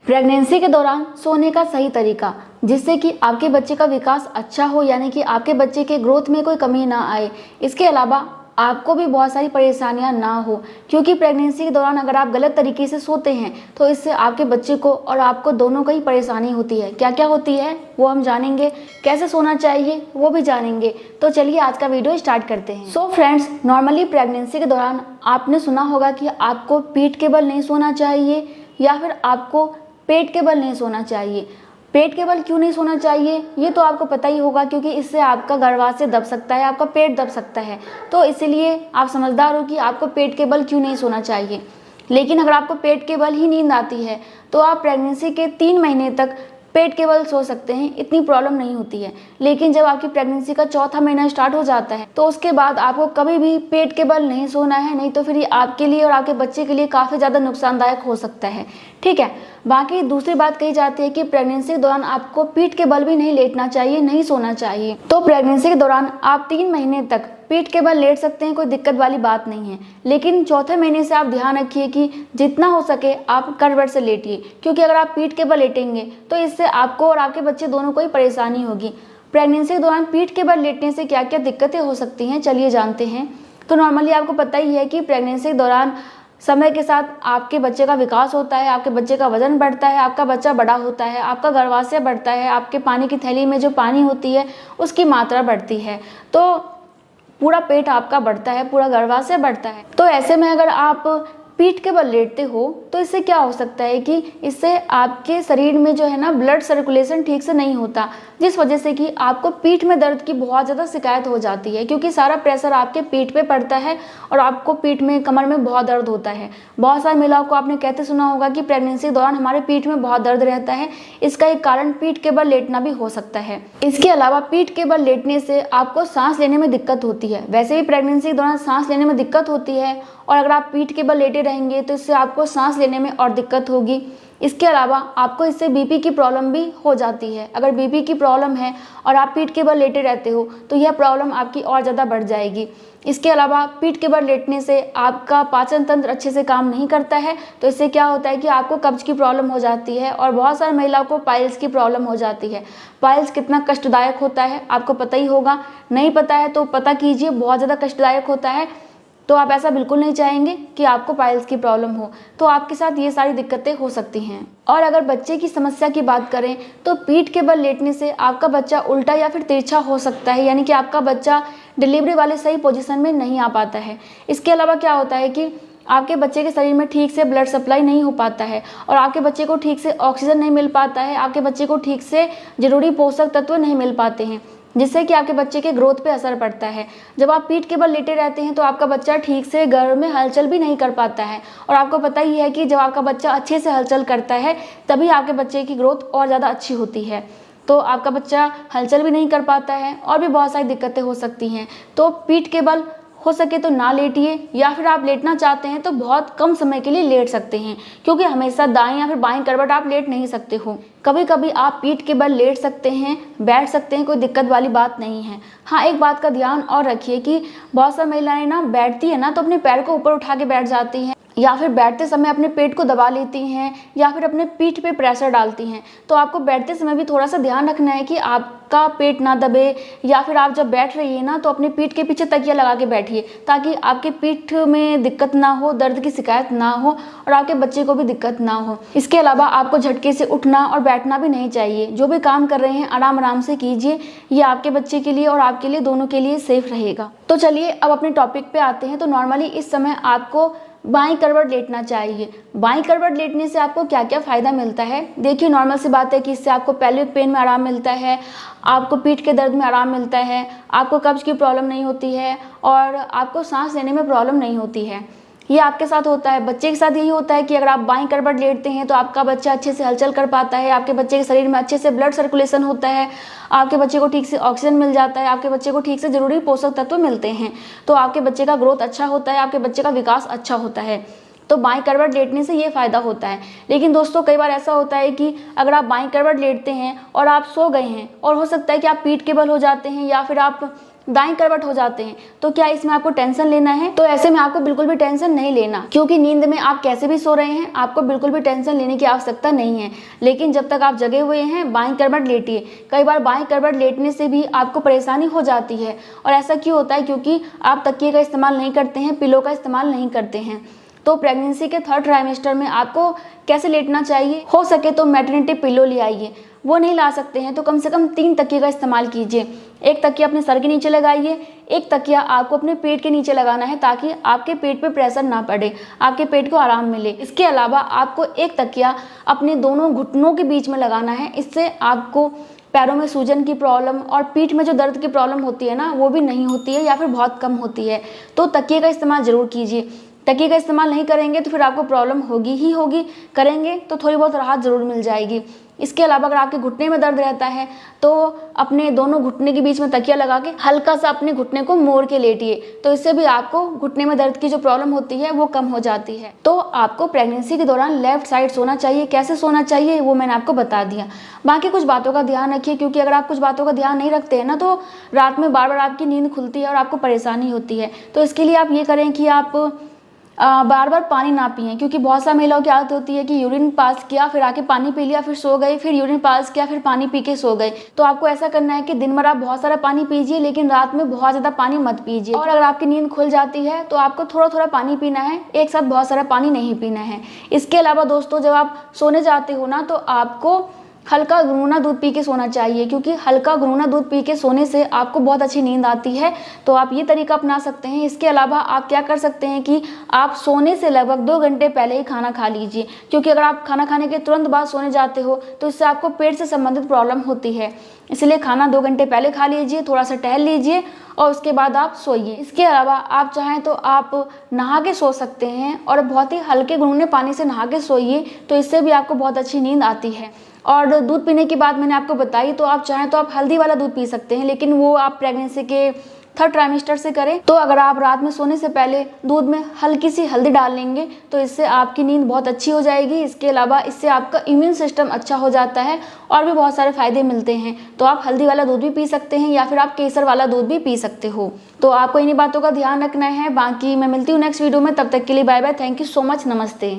Pregnancy के दौरान सोने का सही तरीका, जिससे कि आपके बच्चे का विकास अच्छा हो, यानी कि आपके बच्चे के ग्रोथ में कोई कमी ना आए। इसके अलावा आपको भी बहुत सारी परेशानियां ना हो, क्योंकि प्रेगनेंसी के दौरान अगर आप गलत तरीके से सोते हैं तो इससे आपके बच्चे को और आपको दोनों को ही परेशानी होती है। क्या क्या होती है वो हम जानेंगे, कैसे सोना चाहिए वो भी जानेंगे। तो चलिए आज का वीडियो स्टार्ट करते हैं। सो फ्रेंड्स, नॉर्मली प्रेगनेंसी के दौरान आपने सुना होगा कि आपको पीठ के बल नहीं सोना चाहिए या फिर आपको पेट के बल नहीं सोना चाहिए। पेट के बल क्यों नहीं सोना चाहिए ये तो आपको पता ही होगा, क्योंकि इससे आपका गर्भाशय दब सकता है, आपका पेट दब सकता है। तो इसीलिए आप समझदार हो कि आपको पेट के बल क्यों नहीं सोना चाहिए। लेकिन अगर आपको पेट के बल ही नींद आती है तो आप प्रेगनेंसी के 3 महीने तक पेट के बल सो सकते हैं, इतनी प्रॉब्लम नहीं होती है। लेकिन जब आपकी प्रेगनेंसी का 4था महीना स्टार्ट हो जाता है तो उसके बाद आपको कभी भी पेट के बल नहीं सोना है, नहीं तो फिर ये आपके लिए और आपके बच्चे के लिए काफ़ी ज़्यादा नुकसानदायक हो सकता है। ठीक है। बाकी दूसरी बात कही जाती है कि प्रेगनेंसी के दौरान आपको पीठ के बल भी नहीं लेटना चाहिए, नहीं सोना चाहिए। तो प्रेगनेंसी के दौरान आप 3 महीने तक पीठ के बल लेट सकते हैं, कोई दिक्कत वाली बात नहीं है। लेकिन 4थे महीने से आप ध्यान रखिए कि जितना हो सके आप करवट से लेटिए, क्योंकि अगर आप पीठ के बल लेटेंगे तो इससे आपको और आपके बच्चे दोनों को ही परेशानी होगी। प्रेगनेंसी के दौरान पीठ के बल लेटने से क्या क्या दिक्कतें हो सकती हैं, चलिए जानते हैं। तो नॉर्मली आपको पता ही है कि प्रेगनेंसी के दौरान समय के साथ आपके बच्चे का विकास होता है, आपके बच्चे का वजन बढ़ता है, आपका बच्चा बड़ा होता है, आपका गर्भाशय बढ़ता है, आपके पानी की थैली में जो पानी होती है उसकी मात्रा बढ़ती है, तो पूरा पेट आपका बढ़ता है, पूरा गर्भाशय बढ़ता है। तो ऐसे में अगर आप पीठ के बल लेटते हो तो इससे क्या हो सकता है कि इससे आपके शरीर में जो है ना ब्लड सर्कुलेशन ठीक से नहीं होता, जिस वजह से कि आपको पीठ में दर्द की बहुत ज़्यादा शिकायत हो जाती है, क्योंकि सारा प्रेशर आपके पीठ पे पड़ता है और आपको पीठ में, कमर में बहुत दर्द होता है। बहुत सारी महिलाओं को आपने कहते सुना होगा कि प्रेगनेंसी के दौरान हमारे पीठ में बहुत दर्द रहता है। इसका एक कारण पीठ के बल लेटना भी हो सकता है। इसके अलावा पीठ के बल लेटने से आपको सांस लेने में दिक्कत होती है। वैसे भी प्रेगनेंसी के दौरान सांस लेने में दिक्कत होती है, और अगर आप पीठ के बल लेटे रहेंगे तो इससे आपको सांस लेने में और दिक्कत होगी। इसके अलावा आपको इससे बीपी की प्रॉब्लम भी हो जाती है। अगर बीपी की प्रॉब्लम है और आप पीठ के बल लेटे रहते हो तो यह प्रॉब्लम आपकी और ज़्यादा बढ़ जाएगी। इसके अलावा पीठ के बल लेटने से आपका पाचन तंत्र अच्छे से काम नहीं करता है, तो इससे क्या होता है कि आपको कब्ज की प्रॉब्लम हो जाती है, और बहुत सारी महिलाओं को पाइल्स की प्रॉब्लम हो जाती है। पाइल्स कितना कष्टदायक होता है आपको पता ही होगा, नहीं पता है तो पता कीजिए, बहुत ज़्यादा कष्टदायक होता है। तो आप ऐसा बिल्कुल नहीं चाहेंगे कि आपको पाइल्स की प्रॉब्लम हो, तो आपके साथ ये सारी दिक्कतें हो सकती हैं। और अगर बच्चे की समस्या की बात करें तो पीठ के बल लेटने से आपका बच्चा उल्टा या फिर तिरछा हो सकता है, यानी कि आपका बच्चा डिलीवरी वाले सही पोजीशन में नहीं आ पाता है। इसके अलावा क्या होता है कि आपके बच्चे के शरीर में ठीक से ब्लड सप्लाई नहीं हो पाता है, और आपके बच्चे को ठीक से ऑक्सीजन नहीं मिल पाता है, आपके बच्चे को ठीक से जरूरी पोषक तत्व नहीं मिल पाते हैं, जिससे कि आपके बच्चे के ग्रोथ पे असर पड़ता है। जब आप पीठ के बल लेटे रहते हैं तो आपका बच्चा ठीक से गर्भ में हलचल भी नहीं कर पाता है, और आपको पता ही है कि जब आपका बच्चा अच्छे से हलचल करता है तभी आपके बच्चे की ग्रोथ और ज़्यादा अच्छी होती है। तो आपका बच्चा हलचल भी नहीं कर पाता है और भी बहुत सारी दिक्कतें हो सकती हैं। तो पीठ के बल हो सके तो ना लेटिए, या फिर आप लेटना चाहते हैं तो बहुत कम समय के लिए लेट सकते हैं, क्योंकि हमेशा दाएं या फिर बाएं करवट आप लेट नहीं सकते हो। कभी कभी आप पीठ के बल लेट सकते हैं, बैठ सकते हैं, कोई दिक्कत वाली बात नहीं है। हाँ, एक बात का ध्यान और रखिए कि बहुत सारी महिलाएं ना बैठती है ना तो अपने पैर को ऊपर उठा के बैठ जाती हैं, या फिर बैठते समय अपने पेट को दबा लेती हैं, या फिर अपने पीठ पे प्रेशर डालती हैं। तो आपको बैठते समय भी थोड़ा सा ध्यान रखना है कि आपका पेट ना दबे, या फिर आप जब बैठ रही है ना तो अपने पीठ के पीछे तकिया लगा के बैठिए, ताकि आपके पीठ में दिक्कत ना हो, दर्द की शिकायत ना हो, और आपके बच्चे को भी दिक्कत ना हो। इसके अलावा आपको झटके से उठना और बैठना भी नहीं चाहिए। जो भी काम कर रहे हैं आराम आराम से कीजिए, ये आपके बच्चे के लिए और आपके लिए दोनों के लिए सेफ रहेगा। तो चलिए अब अपने टॉपिक पे आते हैं। तो नॉर्मली इस समय आपको बाईं करवट लेटना चाहिए। बाईं करवट लेटने से आपको क्या क्या फ़ायदा मिलता है, देखिए नॉर्मल सी बात है कि इससे आपको पेल्विक पेन में आराम मिलता है, आपको पीठ के दर्द में आराम मिलता है, आपको कब्ज की प्रॉब्लम नहीं होती है, और आपको सांस लेने में प्रॉब्लम नहीं होती है। ये आपके साथ होता है। बच्चे के साथ यही होता है कि अगर आप बाईं करवट लेटते हैं तो आपका बच्चा अच्छे से हलचल कर पाता है, आपके बच्चे के शरीर में अच्छे से ब्लड सर्कुलेशन होता है, आपके बच्चे को ठीक से ऑक्सीजन मिल जाता है, आपके बच्चे को ठीक से जरूरी पोषक तत्व मिलते हैं, तो आपके बच्चे का ग्रोथ अच्छा होता है, आपके बच्चे का विकास अच्छा होता है। तो बाईं करवट लेटने से ये फ़ायदा होता है। लेकिन दोस्तों कई बार ऐसा होता है कि अगर आप बाईं करवट लेटते हैं और आप सो गए हैं, और हो सकता है कि आप पीठ के बल हो जाते हैं, या फिर आप दाईं करवट हो जाते हैं। तो क्या इसमें आपको टेंशन लेना है? तो ऐसे में आपको बिल्कुल भी टेंशन नहीं लेना, क्योंकि नींद में आप कैसे भी सो रहे हैं, आपको बिल्कुल भी टेंशन लेने की आवश्यकता नहीं है। लेकिन जब तक आप जगे हुए हैं, बाईं करवट लेटिए। कई बार बाईं करवट लेटने से भी आपको परेशानी हो जाती है, और ऐसा क्यों होता है? क्योंकि आप तकिए का इस्तेमाल नहीं करते हैं, पिलो का इस्तेमाल नहीं करते हैं। तो प्रेगनेंसी के 3rd ट्राइमेस्टर में आपको कैसे लेटना चाहिए? हो सके तो मैटरनिटी पिलो ले आइए। वो नहीं ला सकते हैं तो कम से कम 3 तकिए का इस्तेमाल कीजिए। एक तकिया अपने सर के नीचे लगाइए, एक तकिया आपको अपने पेट के नीचे लगाना है, ताकि आपके पेट पे प्रेशर ना पड़े, आपके पेट को आराम मिले। इसके अलावा आपको एक तकिया अपने दोनों घुटनों के बीच में लगाना है। इससे आपको पैरों में सूजन की प्रॉब्लम और पीठ में जो दर्द की प्रॉब्लम होती है ना, वो भी नहीं होती है या फिर बहुत कम होती है। तो तकिए का इस्तेमाल ज़रूर कीजिए। तकिए का इस्तेमाल नहीं करेंगे तो फिर आपको प्रॉब्लम होगी ही होगी, करेंगे तो थोड़ी बहुत राहत ज़रूर मिल जाएगी। इसके अलावा अगर आपके घुटने में दर्द रहता है तो अपने दोनों घुटने के बीच में तकिया लगा के हल्का सा अपने घुटने को मोड़ के लेटिए, तो इससे भी आपको घुटने में दर्द की जो प्रॉब्लम होती है वो कम हो जाती है। तो आपको प्रेगनेंसी के दौरान लेफ्ट साइड सोना चाहिए। कैसे सोना चाहिए वो मैंने आपको बता दिया। बाकी कुछ बातों का ध्यान रखिए, क्योंकि अगर आप कुछ बातों का ध्यान नहीं रखते हैं ना, तो रात में बार बार आपकी नींद खुलती है और आपको परेशानी होती है। तो इसके लिए आप ये करें कि आप बार बार पानी ना पिएं, क्योंकि बहुत सारी महिलाओं की आदत होती है कि यूरिन पास किया, फिर आके पानी पी लिया, फिर सो गए, फिर यूरिन पास किया, फिर पानी पी के सो गए। तो आपको ऐसा करना है कि दिन भर आप बहुत सारा पानी पीजिए, लेकिन रात में बहुत ज़्यादा पानी मत पीजिए। और अगर आपकी नींद खुल जाती है तो आपको थोड़ा थोड़ा पानी पीना है, एक साथ बहुत सारा पानी नहीं पीना है। इसके अलावा दोस्तों, जब आप सोने जाते हो ना, तो आपको हल्का गुनगुना दूध पी के सोना चाहिए, क्योंकि हल्का गुनगुना दूध पी के सोने से आपको बहुत अच्छी नींद आती है। तो आप ये तरीका अपना सकते हैं। इसके अलावा आप क्या कर सकते हैं कि आप सोने से लगभग 2 घंटे पहले ही खाना खा लीजिए, क्योंकि अगर आप खाना खाने के तुरंत बाद सोने जाते हो तो इससे आपको पेट से संबंधित प्रॉब्लम होती है। इसलिए खाना 2 घंटे पहले खा लीजिए, थोड़ा सा टहल लीजिए और उसके बाद आप सोइए। इसके अलावा आप चाहें तो आप नहा के सो सकते हैं, और बहुत ही हल्के गुनगुने पानी से नहा के सोइए, तो इससे भी आपको बहुत अच्छी नींद आती है। और दूध पीने की बात मैंने आपको बताई, तो आप चाहें तो आप हल्दी वाला दूध पी सकते हैं, लेकिन वो आप प्रेगनेंसी के 3rd ट्राइमेस्टर से करें। तो अगर आप रात में सोने से पहले दूध में हल्की सी हल्दी डाल लेंगे तो इससे आपकी नींद बहुत अच्छी हो जाएगी। इसके अलावा इससे आपका इम्यून सिस्टम अच्छा हो जाता है और भी बहुत सारे फायदे मिलते हैं। तो आप हल्दी वाला दूध भी पी सकते हैं, या फिर आप केसर वाला दूध भी पी सकते हो। तो आपको इन्हीं बातों का ध्यान रखना है। बाकी मैं मिलती हूँ नेक्स्ट वीडियो में, तब तक के लिए bye bye. Thank you so much. नमस्ते।